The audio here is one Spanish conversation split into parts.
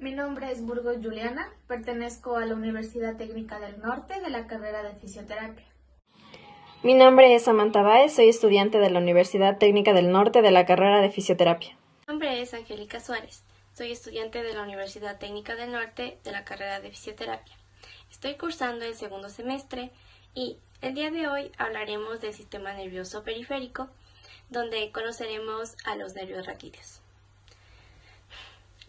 Mi nombre es Burgos Juliana, pertenezco a la Universidad Técnica del Norte de la carrera de Fisioterapia. Mi nombre es Samantha Báez, soy estudiante de la Universidad Técnica del Norte de la carrera de Fisioterapia. Mi nombre es Angélica Suárez, soy estudiante de la Universidad Técnica del Norte de la carrera de Fisioterapia. Estoy cursando el segundo semestre y el día de hoy hablaremos del sistema nervioso periférico, donde conoceremos a los nervios raquídeos.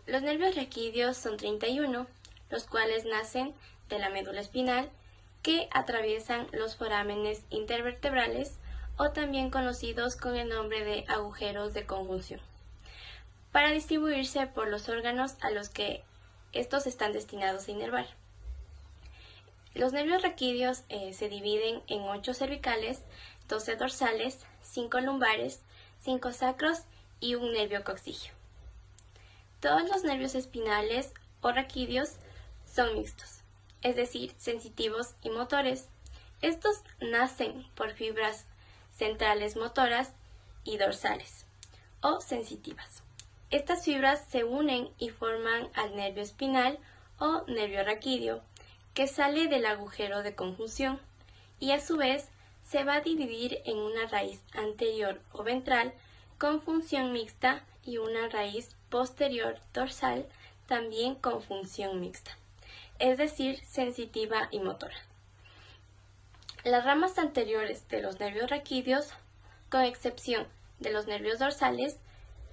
Los nervios raquídeos son 31, los cuales nacen de la médula espinal, que atraviesan los forámenes intervertebrales o también conocidos con el nombre de agujeros de conjunción, para distribuirse por los órganos a los que estos están destinados a inervar. Los nervios raquídeos se dividen en 8 cervicales, 12 dorsales, 5 lumbares, 5 sacros y un nervio coxígeo. Todos los nervios espinales o raquídeos son mixtos, es decir, sensitivos y motores. Estos nacen por fibras centrales motoras y dorsales o sensitivas. Estas fibras se unen y forman al nervio espinal o nervio raquídeo, que sale del agujero de conjunción y a su vez se va a dividir en una raíz anterior o ventral con función mixta y una raíz posterior dorsal también con función mixta, es decir, sensitiva y motora. Las ramas anteriores de los nervios raquídeos, con excepción de los nervios dorsales,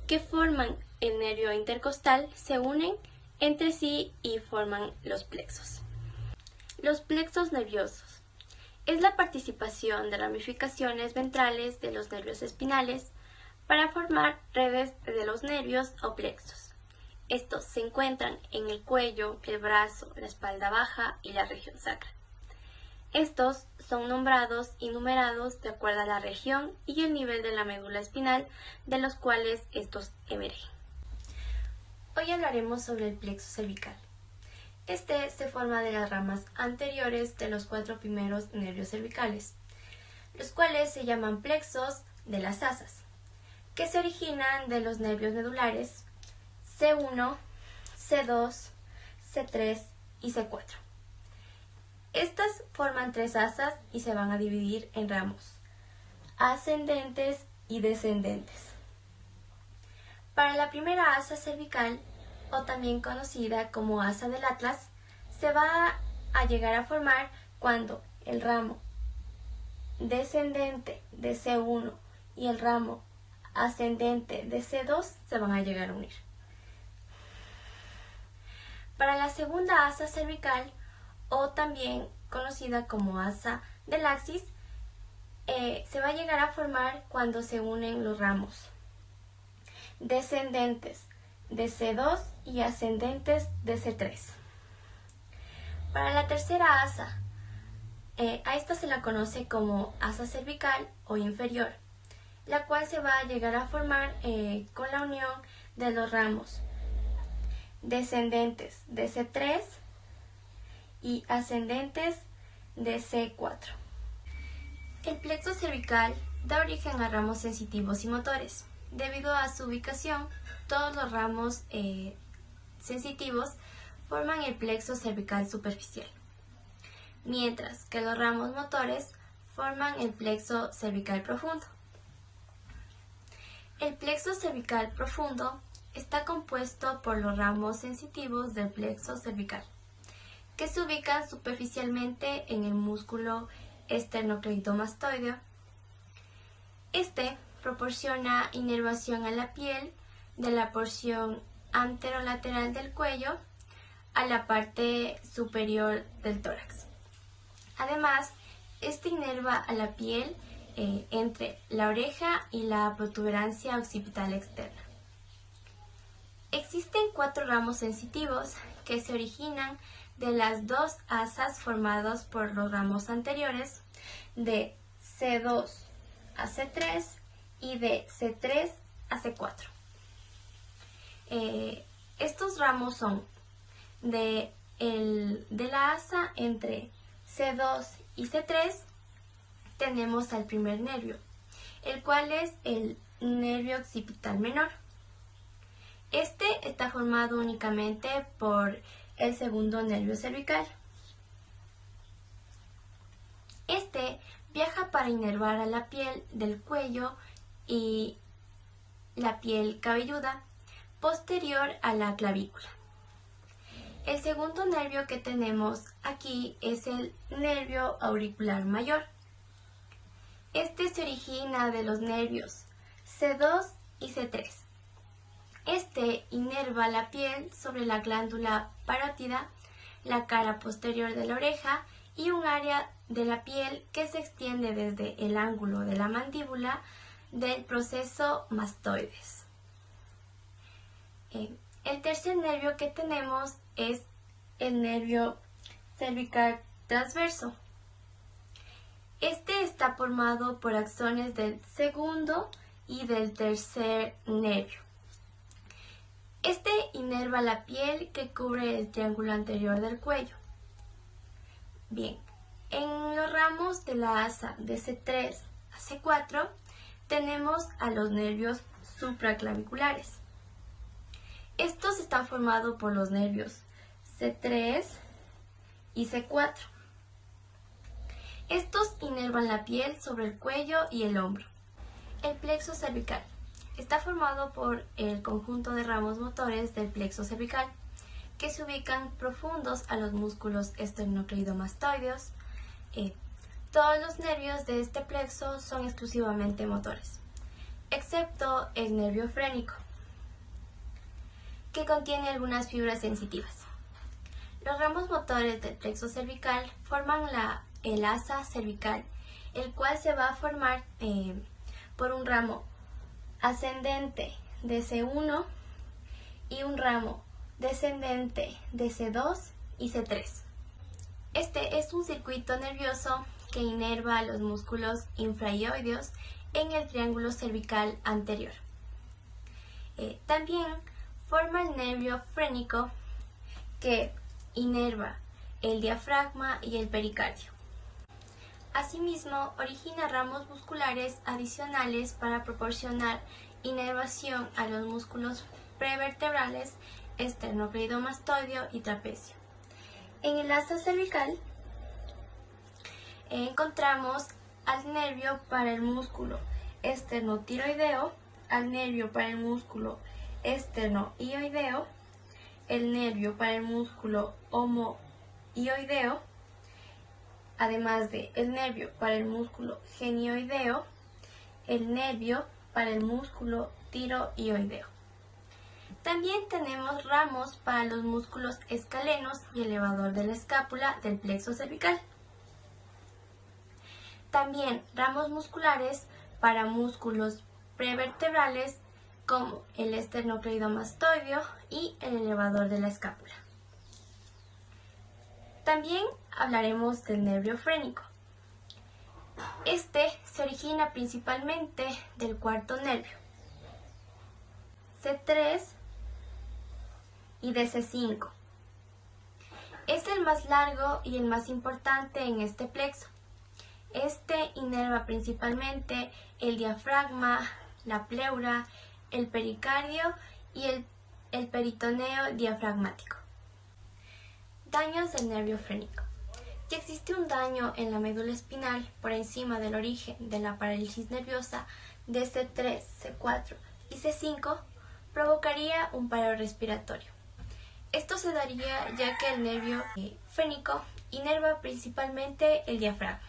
que forman el nervio intercostal, se unen entre sí y forman los plexos. Los plexos nerviosos es la participación de ramificaciones ventrales de los nervios espinales para formar redes de los nervios o plexos. Estos se encuentran en el cuello, el brazo, la espalda baja y la región sacra. Estos son nombrados y numerados de acuerdo a la región y el nivel de la médula espinal de los cuales estos emergen. Hoy hablaremos sobre el plexo cervical. Este se forma de las ramas anteriores de los 4 primeros nervios cervicales, los cuales se llaman plexos de las asas, que se originan de los nervios medulares C1, C2, C3 y C4. Estas forman 3 asas y se van a dividir en ramos ascendentes y descendentes. Para la primera asa cervical, o también conocida como asa del Atlas, se va a llegar a formar cuando el ramo descendente de C1 y el ramo ascendente de C2 se van a llegar a unir. Para la segunda asa cervical, o también conocida como asa del axis, se va a llegar a formar cuando se unen los ramos descendentes de C2 y ascendentes de C3. Para la tercera asa, a esta se la conoce como asa cervical o inferior, la cual se va a llegar a formar con la unión de los ramos descendentes de C3 y ascendentes de C4. El plexo cervical da origen a ramos sensitivos y motores. Debido a su ubicación, todos los ramos sensitivos forman el plexo cervical superficial, mientras que los ramos motores forman el plexo cervical profundo. El plexo cervical profundo está compuesto por los ramos sensitivos del plexo cervical, que se ubican superficialmente en el músculo esternocleidomastoideo. Este proporciona inervación a la piel de la porción anterolateral del cuello a la parte superior del tórax. Además, este inerva a la piel entre la oreja y la protuberancia occipital externa. Existen 4 ramos sensitivos que se originan de las 2 asas formadas por los ramos anteriores de C2 a C3 y de C3 a C4. Estos ramos son de la asa entre C2 y C3 tenemos al primer nervio, el cual es el nervio occipital menor. Este está formado únicamente por el segundo nervio cervical. Este viaja para inervar a la piel del cuello y la piel cabelluda posterior a la clavícula. El segundo nervio que tenemos aquí es el nervio auricular mayor. Este se origina de los nervios C2 y C3. Este inerva la piel sobre la glándula parótida, la cara posterior de la oreja y un área de la piel que se extiende desde el ángulo de la mandíbula del proceso mastoides. El tercer nervio que tenemos es el nervio cervical transverso. Este está formado por axones del segundo y del tercer nervio. Este inerva la piel que cubre el triángulo anterior del cuello. Bien, en los ramos de la asa de C3 a C4 tenemos a los nervios supraclaviculares. Estos están formados por los nervios C3 y C4. Estos inervan la piel sobre el cuello y el hombro. El plexo cervical está formado por el conjunto de ramos motores del plexo cervical que se ubican profundos a los músculos esternocleidomastoideos. Todos los nervios de este plexo son exclusivamente motores, excepto el nervio frénico, que contiene algunas fibras sensitivas. Los ramos motores del plexo cervical forman el asa cervical, el cual se va a formar por un ramo ascendente de C1 y un ramo descendente de C2 y C3. Este es un circuito nervioso que inerva los músculos infrahioideos en el triángulo cervical anterior. También forma el nervio frénico que inerva el diafragma y el pericardio. Asimismo, origina ramos musculares adicionales para proporcionar inervación a los músculos prevertebrales esternocleidomastoideo y trapecio. En el asa cervical encontramos al nervio para el músculo esternotiroideo, al nervio para el músculo esternoioideo, el nervio para el músculo homoioideo, además de el nervio para el músculo genioideo, el nervio para el músculo tiroioideo. También tenemos ramos para los músculos escalenos y elevador de la escápula del plexo cervical. También ramos musculares para músculos prevertebrales como el esternocleidomastoideo y el elevador de la escápula. También hablaremos del nervio frénico. Este se origina principalmente del cuarto nervio, C3 y de C5. Es el más largo y el más importante en este plexo. Este inerva principalmente el diafragma, la pleura, el pericardio y el peritoneo diafragmático. Daños del nervio frénico. Si existe un daño en la médula espinal por encima del origen de la parálisis nerviosa de C3, C4 y C5, provocaría un paro respiratorio. Esto se daría ya que el nervio frénico inerva principalmente el diafragma.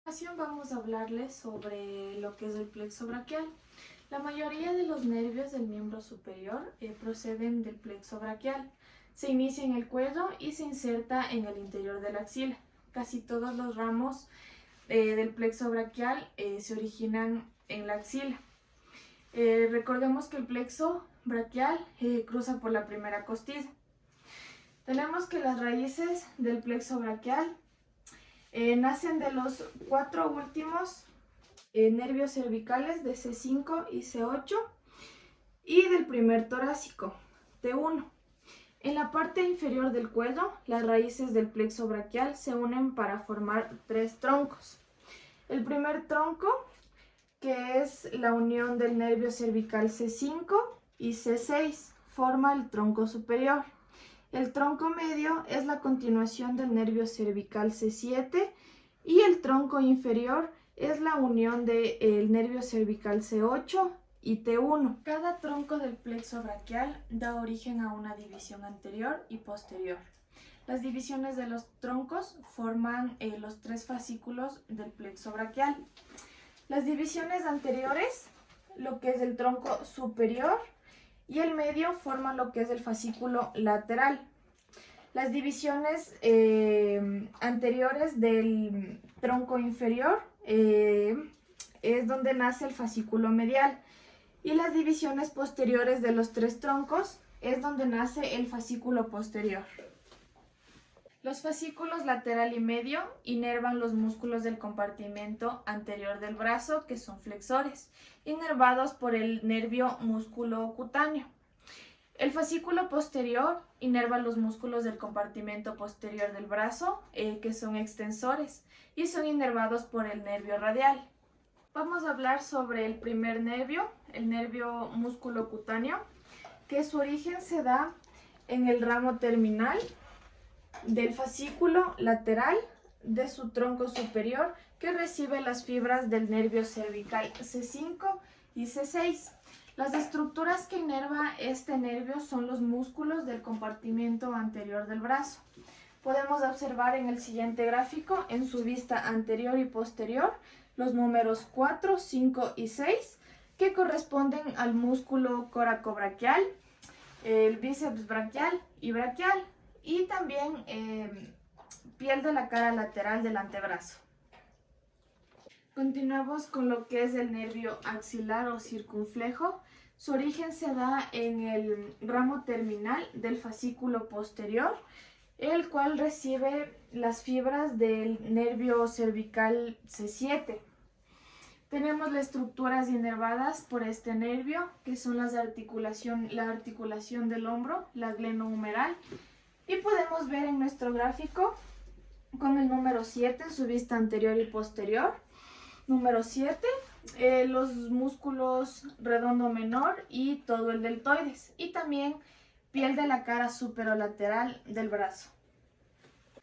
A continuación vamos a hablarles sobre lo que es el plexo braquial. La mayoría de los nervios del miembro superior proceden del plexo braquial. Se inicia en el cuello y se inserta en el interior de la axila. Casi todos los ramos del plexo braquial se originan en la axila. Recordemos que el plexo braquial cruza por la primera costilla. Tenemos que las raíces del plexo braquial nacen de los 4 últimos nervios cervicales de C5 y C8 y del primer torácico, T1. En la parte inferior del cuello, las raíces del plexo braquial se unen para formar 3 troncos. El primer tronco, que es la unión del nervio cervical C5 y C6, forma el tronco superior. El tronco medio es la continuación del nervio cervical C7 y el tronco inferior es la unión del nervio cervical C8 y T1. Cada tronco del plexo braquial da origen a una división anterior y posterior. Las divisiones de los troncos forman los tres fascículos del plexo braquial. Las divisiones anteriores, lo que es el tronco superior, y el medio forman lo que es el fascículo lateral. Las divisiones anteriores del tronco inferior es donde nace el fascículo medial, y las divisiones posteriores de los tres troncos es donde nace el fascículo posterior. Los fascículos lateral y medio inervan los músculos del compartimento anterior del brazo, que son flexores, inervados por el nervio músculo cutáneo. El fascículo posterior inerva los músculos del compartimento posterior del brazo, que son extensores, y son inervados por el nervio radial. Vamos a hablar sobre el primer nervio, el nervio músculo cutáneo, que su origen se da en el ramo terminal del fascículo lateral de su tronco superior, que recibe las fibras del nervio cervical C5 y C6. Las estructuras que inerva este nervio son los músculos del compartimento anterior del brazo. Podemos observar en el siguiente gráfico, en su vista anterior y posterior, los números 4, 5 y 6, que corresponden al músculo coracobraquial, el bíceps braquial, y también piel de la cara lateral del antebrazo. Continuamos con lo que es el nervio axilar o circunflejo. Su origen se da en el ramo terminal del fascículo posterior, el cual recibe las fibras del nervio cervical C7. Tenemos las estructuras inervadas por este nervio, que son la articulación del hombro, la glenohumeral, y podemos ver en nuestro gráfico con el número 7 en su vista anterior y posterior. Número 7, los músculos redondo menor y todo el deltoides, y también piel de la cara superolateral del brazo.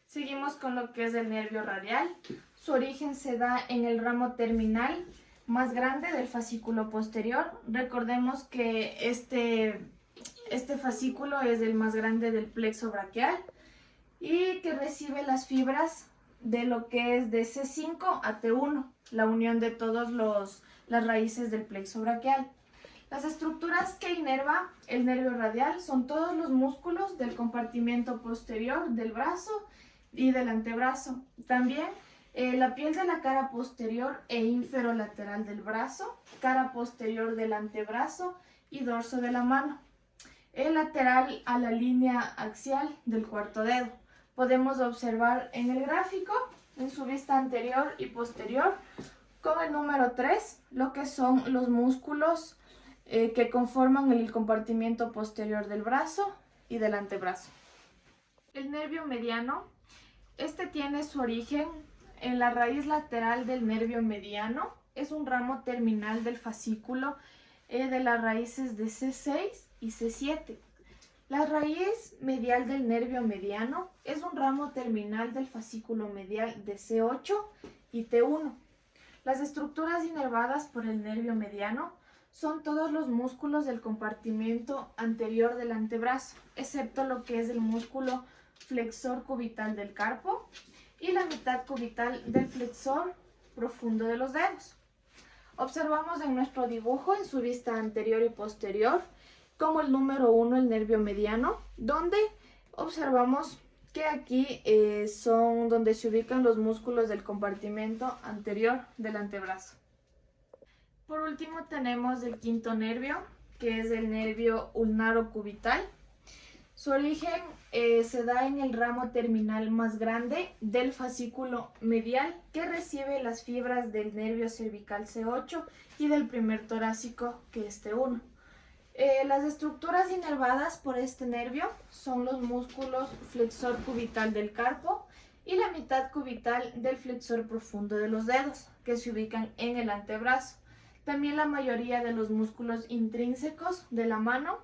Seguimos con lo que es el nervio radial. Su origen se da en el ramo terminal más grande del fascículo posterior. Recordemos que este fascículo es el más grande del plexo braquial y que recibe las fibras de lo que es de C5 a T1, la unión de todas las raíces del plexo braquial. Las estructuras que inerva el nervio radial son todos los músculos del compartimento posterior del brazo y del antebrazo. También la piel de la cara posterior e inferolateral del brazo, cara posterior del antebrazo y dorso de la mano. El lateral a la línea axial del cuarto dedo. Podemos observar en el gráfico, en su vista anterior y posterior, con el número 3, lo que son los músculos que conforman el compartimento posterior del brazo y del antebrazo. El nervio mediano, este tiene su origen en la raíz lateral del nervio mediano. Es un ramo terminal del fascículo de las raíces de C6 y C7. La raíz medial del nervio mediano es un ramo terminal del fascículo medial de C8 y T1. Las estructuras inervadas por el nervio mediano son todos los músculos del compartimento anterior del antebrazo, excepto lo que es el músculo flexor cubital del carpo y la mitad cubital del flexor profundo de los dedos. Observamos en nuestro dibujo, en su vista anterior y posterior, como el número 1, el nervio mediano, donde observamos que aquí son donde se ubican los músculos del compartimento anterior del antebrazo. Por último tenemos el quinto nervio, que es el nervio ulnarocubital. Su origen se da en el ramo terminal más grande del fascículo medial, que recibe las fibras del nervio cervical C8 y del primer torácico, que es T1. Las estructuras inervadas por este nervio son los músculos flexor cubital del carpo y la mitad cubital del flexor profundo de los dedos, que se ubican en el antebrazo. También la mayoría de los músculos intrínsecos de la mano,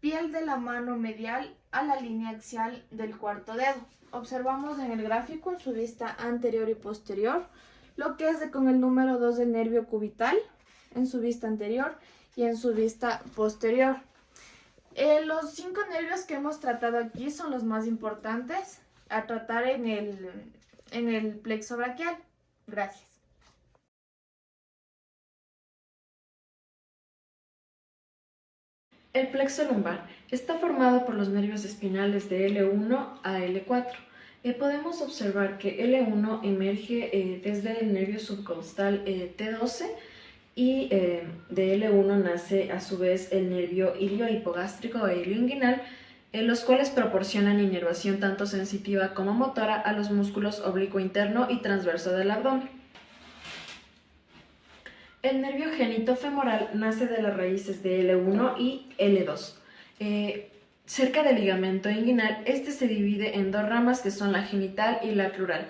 piel de la mano medial a la línea axial del cuarto dedo. Observamos en el gráfico en su vista anterior y posterior lo que es con el número 2 del nervio cubital en su vista anterior y en su vista posterior. Los 5 nervios que hemos tratado aquí son los más importantes a tratar en el plexo braquial. Gracias. El plexo lumbar está formado por los nervios espinales de L1 a L4. Podemos observar que L1 emerge desde el nervio subcostal T12 y de L1 nace a su vez el nervio iliohipogástrico e ilioinguinal, los cuales proporcionan inervación tanto sensitiva como motora a los músculos oblicuo interno y transverso del abdomen. El nervio genitofemoral nace de las raíces de L1 y L2. Cerca del ligamento inguinal, este se divide en dos ramas que son la genital y la crural.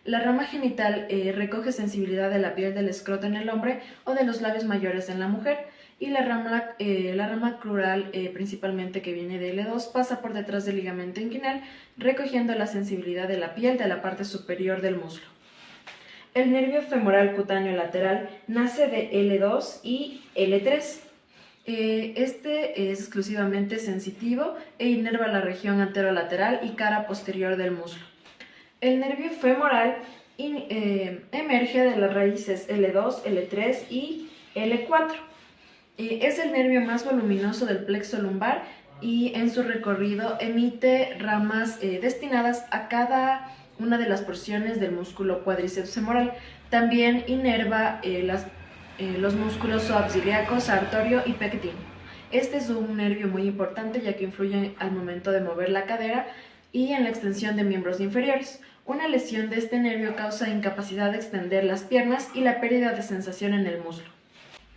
La rama genital recoge sensibilidad de la piel del escroto en el hombre o de los labios mayores en la mujer, y la rama crural, principalmente que viene de L2, pasa por detrás del ligamento inguinal, recogiendo la sensibilidad de la piel de la parte superior del muslo. El nervio femoral cutáneo lateral nace de L2 y L3. Este es exclusivamente sensitivo e inerva la región anterolateral y cara posterior del muslo. El nervio femoral emerge de las raíces L2, L3 y L4. Es el nervio más voluminoso del plexo lumbar y en su recorrido emite ramas destinadas a cada una de las porciones del músculo cuádriceps femoral. También inerva los músculos subciliacos, sartorio y pectino. Este es un nervio muy importante ya que influye al momento de mover la cadera y en la extensión de miembros inferiores. Una lesión de este nervio causa incapacidad de extender las piernas y la pérdida de sensación en el muslo.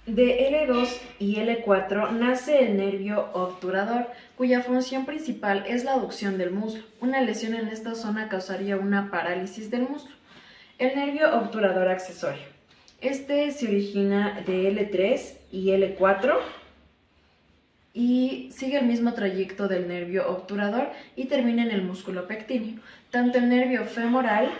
De L2 y L4 nace el nervio obturador, cuya función principal es la aducción del muslo. Una lesión en esta zona causaría una parálisis del muslo. El nervio obturador accesorio. Este se origina de L3 y L4 y sigue el mismo trayecto del nervio obturador y termina en el músculo pectíneo. Tanto el nervio femoral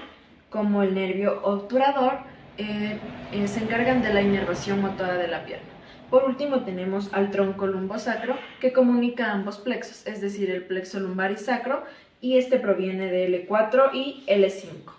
como el nervio obturador se encargan de la inervación motora de la pierna. Por último tenemos al tronco lumbosacro que comunica ambos plexos, es decir, el plexo lumbar y sacro, y este proviene de L4 y L5.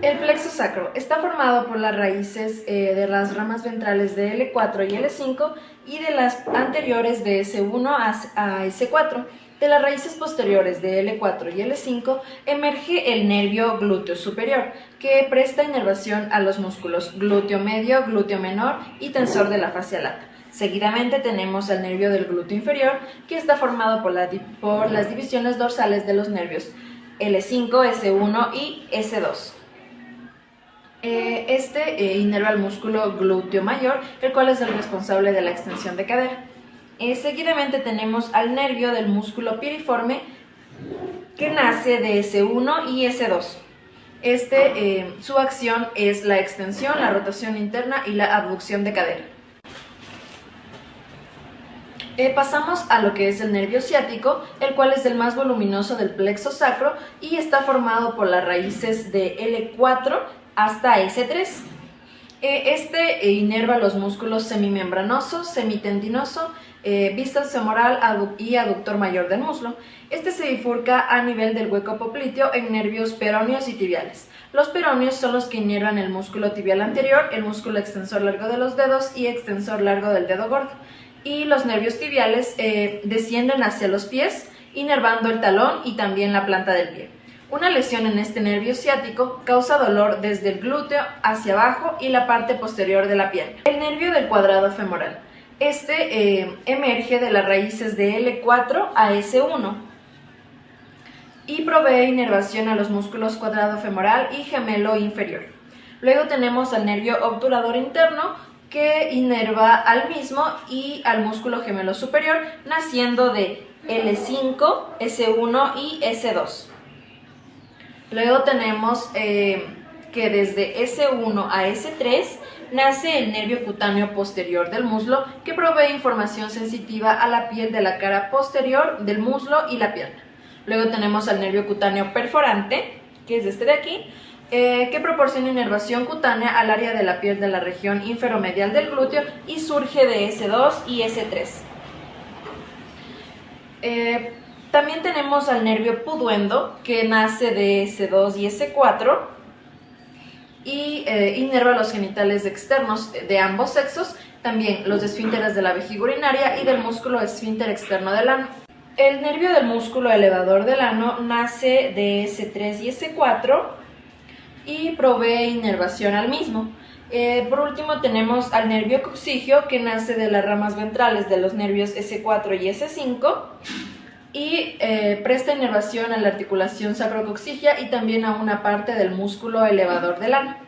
El plexo sacro está formado por las raíces de las ramas ventrales de L4 y L5 y de las anteriores de S1 a S4. De las raíces posteriores de L4 y L5 emerge el nervio glúteo superior, que presta inervación a los músculos glúteo medio, glúteo menor y tensor de la fascia lata. Seguidamente tenemos el nervio del glúteo inferior, que está formado por las divisiones dorsales de los nervios L5, S1 y S2. Inerva el músculo glúteo mayor, el cual es el responsable de la extensión de cadera. Seguidamente tenemos al nervio del músculo piriforme, que nace de S1 y S2. Su acción es la extensión, la rotación interna y la abducción de cadera. Pasamos a lo que es el nervio ciático, el cual es el más voluminoso del plexo sacro y está formado por las raíces de L4 hasta S3. Inerva los músculos semimembranoso, semitendinoso, vistas femoral y aductor mayor del muslo. Se bifurca a nivel del hueco popliteo en nervios peroneos y tibiales. Los peroneos son los que inervan el músculo tibial anterior, el músculo extensor largo de los dedos y extensor largo del dedo gordo. Y los nervios tibiales descienden hacia los pies, inervando el talón y también la planta del pie. Una lesión en este nervio ciático causa dolor desde el glúteo hacia abajo y la parte posterior de la pierna. El nervio del cuadrado femoral. Emerge de las raíces de L4 a S1 y provee inervación a los músculos cuadrado femoral y gemelo inferior. Luego tenemos al nervio obturador interno, que inerva al mismo y al músculo gemelo superior, naciendo de L5, S1 y S2. Luego tenemos que que desde S1 a S3 nace el nervio cutáneo posterior del muslo que provee información sensitiva a la piel de la cara posterior del muslo y la pierna. Luego tenemos al nervio cutáneo perforante, que es este de aquí, que proporciona inervación cutánea al área de la piel de la región inferomedial del glúteo y surge de S2 y S3. También tenemos al nervio pudendo, que nace de S2 y S4 y inerva los genitales externos de ambos sexos, también los esfínteres de la vejiga urinaria y del músculo esfínter externo del ano. El nervio del músculo elevador del ano nace de S3 y S4 y provee inervación al mismo. Por último tenemos al nervio coccigio, que nace de las ramas ventrales de los nervios S4 y S5 y presta inervación a la articulación sacrococcigia y también a una parte del músculo elevador del ano.